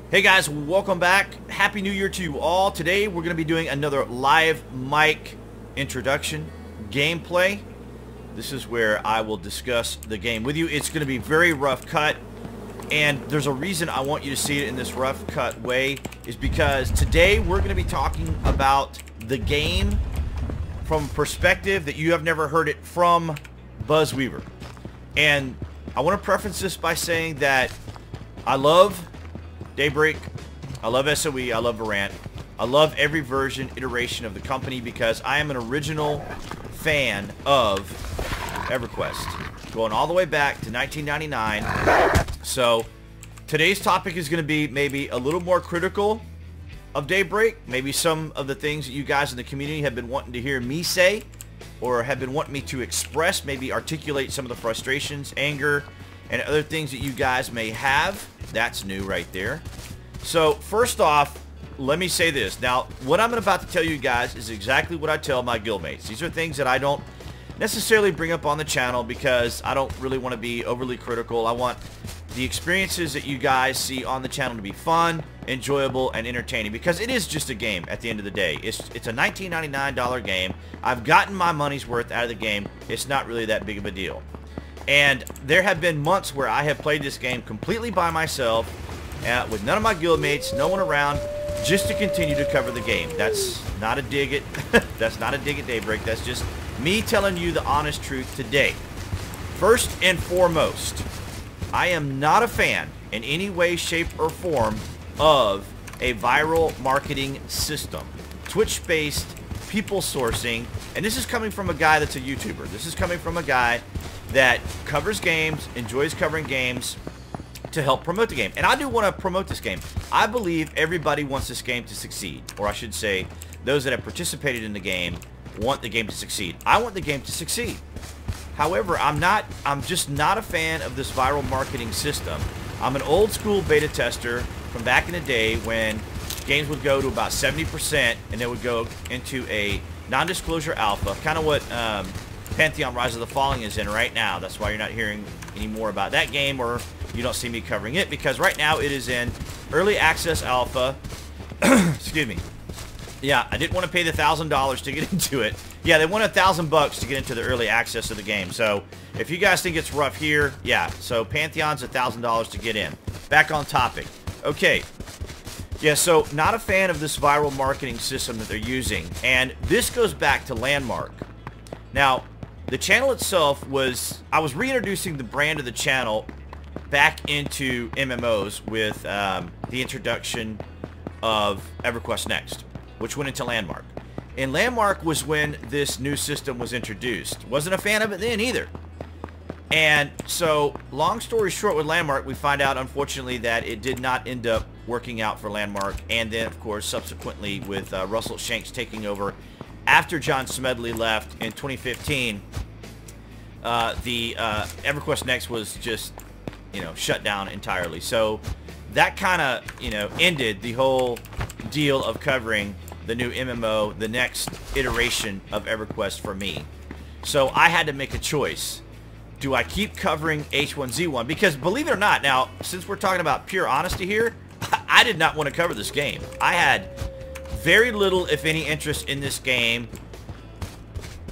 Hey guys, welcome back. Happy New Year to you all. Today we're going to be doing another live mic introduction gameplay. This is where I will discuss the game with you. It's going to be very rough cut, and there's a reason I want you to see it in this rough cut way, is because today we're going to be talking about the game from a perspective that you have never heard it from BuzWeaver. And I want to preface this by saying that I love Daybreak, I love SOE, I love Varant, I love every version, iteration of the company because I am an original fan of EverQuest, going all the way back to 1999. So today's topic is going to be maybe a little more critical of Daybreak, maybe some of the things that you guys in the community have been wanting to hear me say, or have been wanting me to express, maybe articulate some of the frustrations, anger, and other things that you guys may have. That's new right there. So first off, let me say this. Now, what I'm about to tell you guys is exactly what I tell my guildmates. These are things that I don't necessarily bring up on the channel because I don't really want to be overly critical. I want the experiences that you guys see on the channel to be fun, enjoyable, and entertaining, because it is just a game at the end of the day. It's a $19.99 game. I've gotten my money's worth out of the game. It's not really that big of a deal. And there have been months where I have played this game completely by myself, with none of my guildmates, no one around, just to continue to cover the game. That's not a dig at that's not a dig at Daybreak. That's just me telling you the honest truth today. First and foremost, I am not a fan in any way, shape, or form of a viral marketing system. Twitch-based people sourcing, and this is coming from a guy that's a YouTuber. This is coming from a guy that covers games, enjoys covering games to help promote the game. And I do want to promote this game. I believe everybody wants this game to succeed, or I should say those that have participated in the game want the game to succeed. I want the game to succeed. However, I'm just not a fan of this viral marketing system. I'm an old school beta tester from back in the day when games would go to about 70% and they would go into a non-disclosure alpha, kind of what Pantheon Rise of the Falling is in right now. That's why you're not hearing any more about that game, or you don't see me covering it, because right now it is in early access alpha. Excuse me. Yeah, I didn't want to pay the $1,000 to get into it. Yeah, they want $1,000 to get into the early access of the game. So if you guys think it's rough here, yeah. So Pantheon's $1,000 to get in. Back on topic. Okay. Yeah, so not a fan of this viral marketing system that they're using. And this goes back to Landmark. Now, the channel itself was, I was reintroducing the brand of the channel back into MMOs with the introduction of EverQuest Next, which went into Landmark. And Landmark was when this new system was introduced. Wasn't a fan of it then either. And so, long story short, with Landmark, we find out, unfortunately, that it did not end up working out for Landmark. And then, of course, subsequently, with Russell Shanks taking over after John Smedley left in 2015, the EverQuest Next was just, shut down entirely. So that kind of, ended the whole deal of covering the new MMO, the next iteration of EverQuest for me. So I had to make a choice. Do I keep covering H1Z1? Because believe it or not, now, since we're talking about pure honesty here, I did not want to cover this game. I had very little, if any, interest in this game,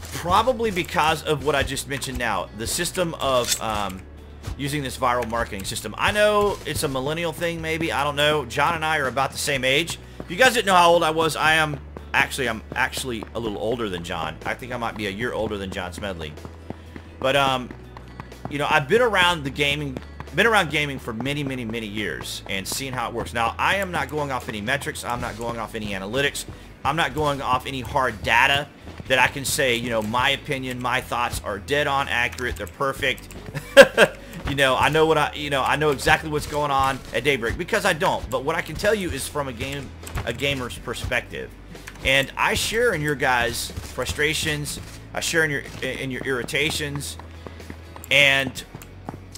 probably because of what I just mentioned now, the system of using this viral marketing system. I know it's a millennial thing, maybe. I don't know. John and I are about the same age. If you guys didn't know how old I was, I'm actually a little older than John. I think I might be a year older than John Smedley. But I've been around gaming for many, many, many years and seeing how it works. Now, I am not going off any metrics. I'm not going off any analytics. I'm not going off any hard data that I can say, my opinion, my thoughts are dead on accurate. They're perfect. I know what I know exactly what's going on at Daybreak, because I don't. But what I can tell you is from a gamer's perspective. And I share in your guys' frustrations. I share in your irritations. And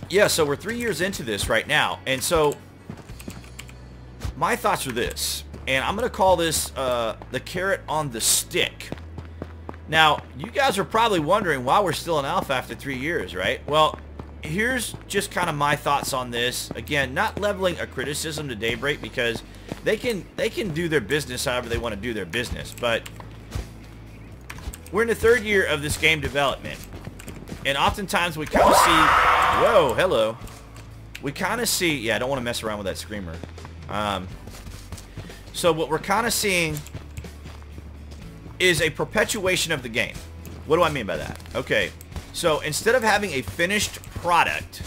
yeah, so we're 3 years into this right now. And so my thoughts are this, and I'm going to call this the carrot on the stick. Now, you guys are probably wondering why we're still in alpha after 3 years, right? Well, here's just kind of my thoughts on this. Again, not leveling a criticism to Daybreak, because they can do their business however they want to do their business. But we're in the 3rd year of this game development, and oftentimes we kind of see, whoa, hello. We kind of see, yeah, I don't want to mess around with that screamer. So what we're kind of seeing is a perpetuation of the game. What do I mean by that? Okay, so instead of having a finished product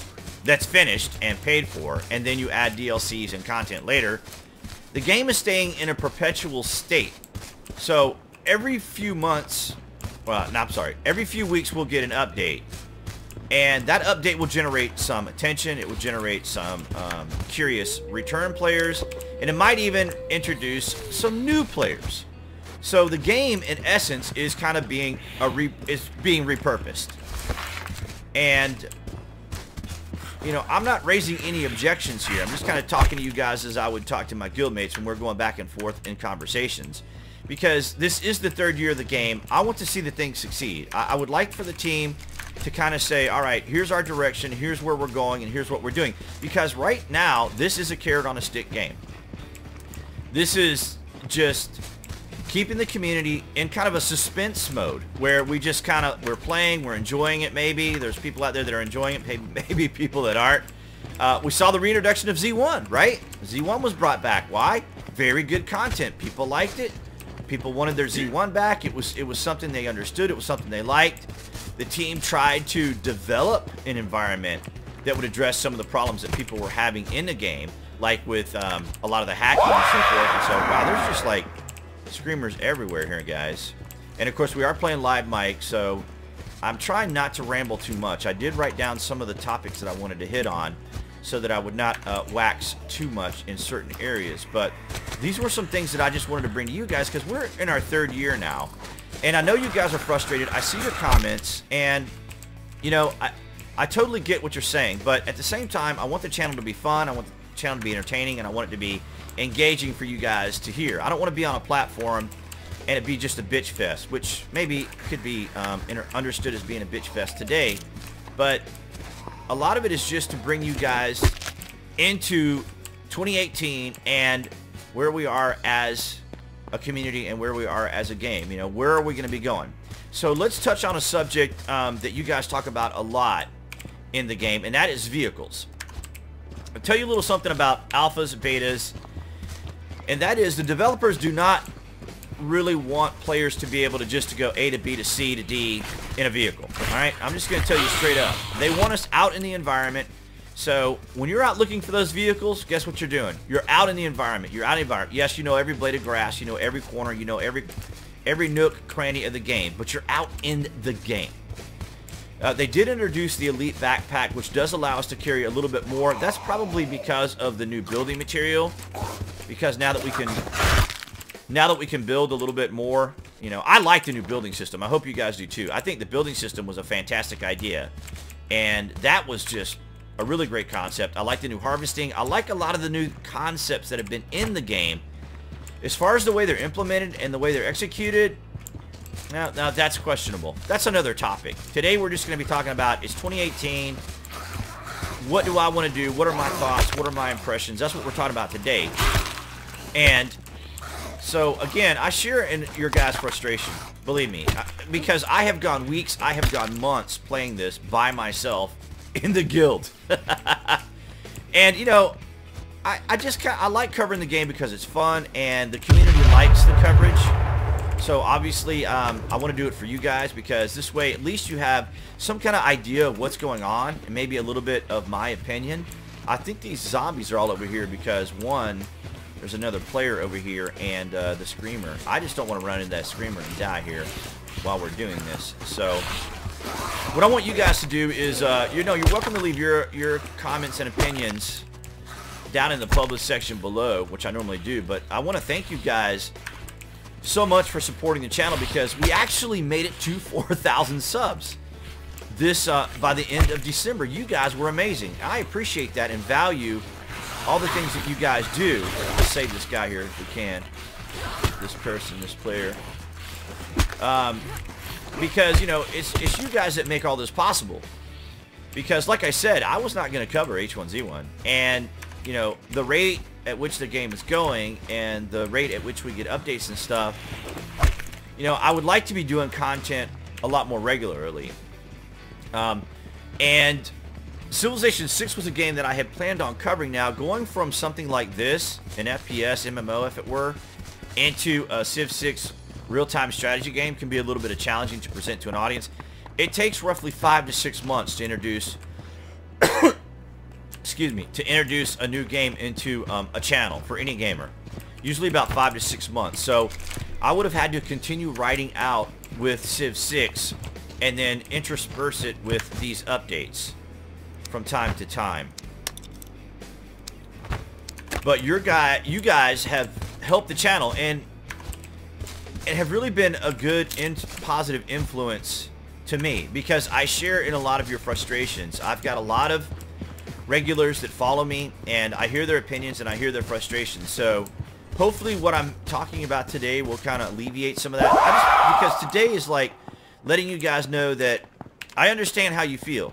that's finished and paid for, and then you add DLCs and content later, the game is staying in a perpetual state. So every few months, well, no, I'm sorry, every few weeks we'll get an update. And that update will generate some attention. It will generate some curious return players. And it might even introduce some new players. So the game, in essence, is kind of being repurposed. And, you know, I'm not raising any objections here. I'm just kind of talking to you guys as I would talk to my guildmates when we're going back and forth in conversations. Because this is the 3rd year of the game. I want to see the thing succeed. I would like for the team to kind of say, all right, here's our direction, here's where we're going, and here's what we're doing. Because right now, this is a carrot on a stick game. This is just keeping the community in kind of a suspense mode, where we just kind of, we're playing, we're enjoying it maybe. There's people out there that are enjoying it, maybe people that aren't. We saw the reintroduction of Z1, right? Z1 was brought back. Why? Very good content. People liked it. People wanted their Z1 back. It was something they understood. It was something they liked. The team tried to develop an environment that would address some of the problems that people were having in the game, like with a lot of the hacking and so forth. And so, wow, there's just like screamers everywhere here, guys. And of course, we are playing live mic, so I'm trying not to ramble too much. I did write down some of the topics that I wanted to hit on so that I would not wax too much in certain areas. But these were some things that I just wanted to bring to you guys, because we're in our 3rd year now. And I know you guys are frustrated. I see your comments, and, you know, I totally get what you're saying. But at the same time, I want the channel to be fun. I want the channel to be entertaining, and I want it to be engaging for you guys to hear. I don't want to be on a platform and it be just a bitch fest, which maybe could be understood as being a bitch fest today. But a lot of it is just to bring you guys into 2018 and where we are as a community and where we are as a game. You know, where are we going to be going? So let's touch on a subject that you guys talk about a lot in the game, and that is vehicles. I'll tell you a little something about alphas, betas, and that is the developers do not really want players to be able to just to go A to B to C to D in a vehicle. All right, I'm just going to tell you straight up. They want us out in the environment. So when you're out looking for those vehicles, guess what you're doing? You're out in the environment. You're out in the environment. Yes, you know every blade of grass. You know every corner. You know every nook, cranny of the game. But you're out in the game. They did introduce the Elite Backpack, which does allow us to carry a little bit more. That's probably because of the new building material. Because now that we can build a little bit more, you know, I like the new building system. I hope you guys do too. I think the building system was a fantastic idea. And that was just a really great concept. I like the new harvesting. I like a lot of the new concepts that have been in the game. As far as the way they're implemented and the way they're executed, now that's questionable. That's another topic. Today we're just going to be talking about, is 2018, what do I want to do? What are my thoughts? What are my impressions? That's what we're talking about today. And so, again, I share in your guys' frustration, believe me, because I have gone weeks, I have gone months playing this by myself in the guild. And, you know, I like covering the game because it's fun, and the community likes the coverage. So, obviously, I want to do it for you guys, because this way, at least you have some kind of idea of what's going on, and maybe a little bit of my opinion. I think these zombies are all over here because, one, there's another player over here, and the screamer. I just don't want to run into that screamer and die here while we're doing this. So what I want you guys to do is, you know, you're welcome to leave your comments and opinions down in the public section below, which I normally do. But I want to thank you guys so much for supporting the channel, because we actually made it to 4,000 subs this by the end of December. You guys were amazing. I appreciate that and value all the things that you guys do. Let's save this guy here if we can. This person, this player. Because, you know, it's you guys that make all this possible. Because like I said, I was not going to cover H1Z1. And, you know, the rate at which the game is going and the rate at which we get updates and stuff, you know, I would like to be doing content a lot more regularly. And Civilization 6 was a game that I had planned on covering. Now, going from something like this, an FPS, MMO if it were, into a Civ 6 real-time strategy game can be a little bit of challenging to present to an audience. It takes roughly 5 to 6 months to introduce excuse me, to introduce a new game into a channel for any gamer. Usually about 5 to 6 months. So I would have had to continue writing out with Civ 6 and then intersperse it with these updates from time to time. But you guys have helped the channel and have really been a good and positive influence to me, because I share in a lot of your frustrations. I've got a lot of regulars that follow me, and I hear their opinions and I hear their frustrations. So hopefully what I'm talking about today will kind of alleviate some of that. Because today is like letting you guys know that I understand how you feel.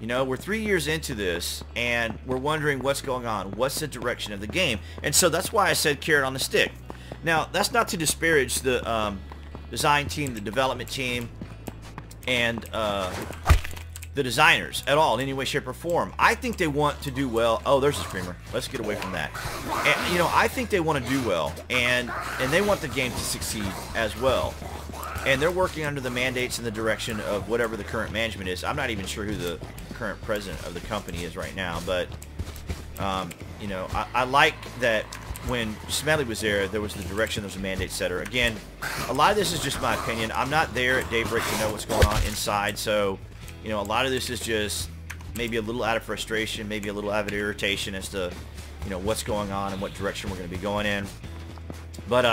You know, we're 3 years into this, and we're wondering what's going on. What's the direction of the game? And so that's why I said carrot on the stick. Now, that's not to disparage the design team, the development team, and the designers at all in any way, shape, or form. I think they want to do well. Oh, there's a screamer. Let's get away from that. And, you know, I think they want to do well, and they want the game to succeed as well. And they're working under the mandates and the direction of whatever the current management is. I'm not even sure who the current president of the company is right now, but you know, I like that when Smelly was there was the direction, there was a mandate setter. Again, a lot of this is just my opinion. I'm not there at Daybreak to know what's going on inside, so, you know, a lot of this is just maybe a little out of frustration, maybe a little out of irritation as to, you know, what's going on and what direction we're going to be going in. But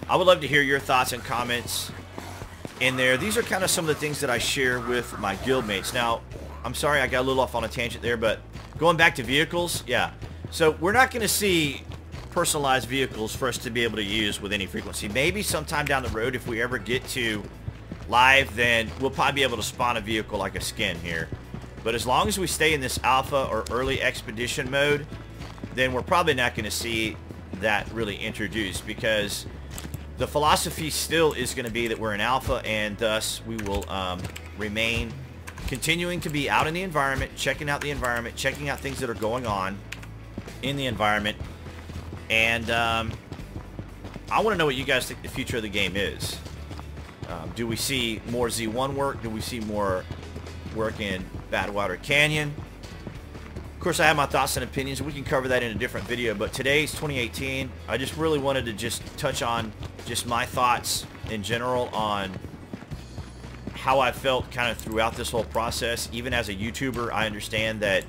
I would love to hear your thoughts and comments in there. These are kind of some of the things that I share with my guildmates. Now, I'm sorry I got a little off on a tangent there, but going back to vehicles, yeah. So we're not going to see personalized vehicles for us to be able to use with any frequency. Maybe sometime down the road, if we ever get to live, then we'll probably be able to spawn a vehicle like a skin here. But as long as we stay in this alpha or early expedition mode, then we're probably not going to see that really introduced, because the philosophy still is going to be that we're in alpha, and thus we will remain continuing to be out in the environment, checking out the environment, checking out things that are going on in the environment. And I want to know what you guys think the future of the game is. Do we see more Z1 work? Do we see more work in Badwater Canyon? Of course, I have my thoughts and opinions. We can cover that in a different video, but today's 2018. I just really wanted to just touch on just my thoughts in general on how I felt kind of throughout this whole process. Even as a YouTuber, I understand that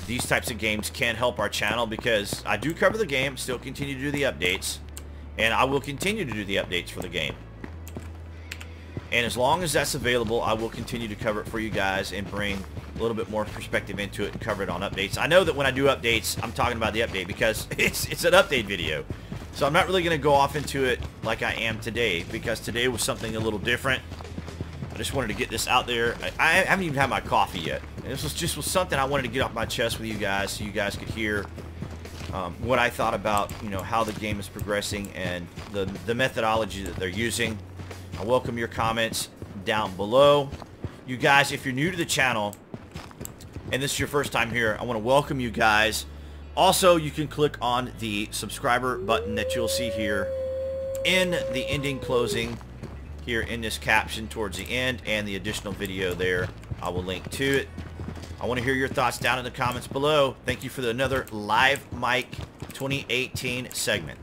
these types of games can help our channel, because I do cover the game, still continue to do the updates, and I will continue to do the updates for the game. And as long as that's available, I will continue to cover it for you guys and bring a little bit more perspective into it and cover it on updates. I know that when I do updates, I'm talking about the update because it's an update video. So I'm not really going to go off into it like I am today, because today was something a little different. I just wanted to get this out there. I haven't even had my coffee yet. And this was just something I wanted to get off my chest with you guys, so you guys could hear what I thought about, you know, how the game is progressing and the methodology that they're using. I welcome your comments down below. You guys, if you're new to the channel and this is your first time here, I want to welcome you guys. Also, you can click on the subscriber button that you'll see here in the ending closing here in this caption towards the end, and the additional video there, I will link to it. I want to hear your thoughts down in the comments below. Thank you for another Live Mic 2018 segment.